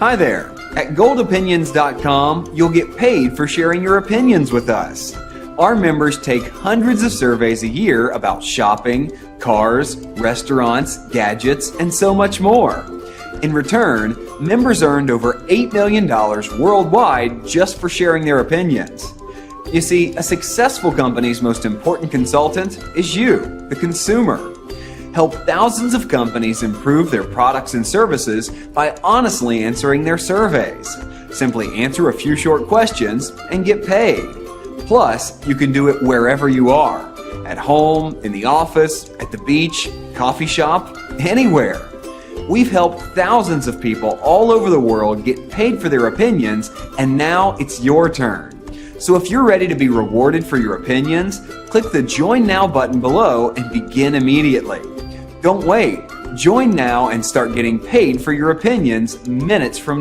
Hi there. At goldopinions.com, you'll get paid for sharing your opinions with us. Our members take hundreds of surveys a year about shopping, cars, restaurants, gadgets, and so much more. In return, members earned over $8 million worldwide just for sharing their opinions. You see, a successful company's most important consultant is you, the consumer. Help thousands of companies improve their products and services by honestly answering their surveys. Simply answer a few short questions and get paid. Plus, you can do it wherever you are. At home, in the office, at the beach, coffee shop, anywhere. We've helped thousands of people all over the world get paid for their opinions, and now it's your turn. So if you're ready to be rewarded for your opinions, click the Join Now button below and begin immediately. Don't wait. Join now and start getting paid for your opinions minutes from now.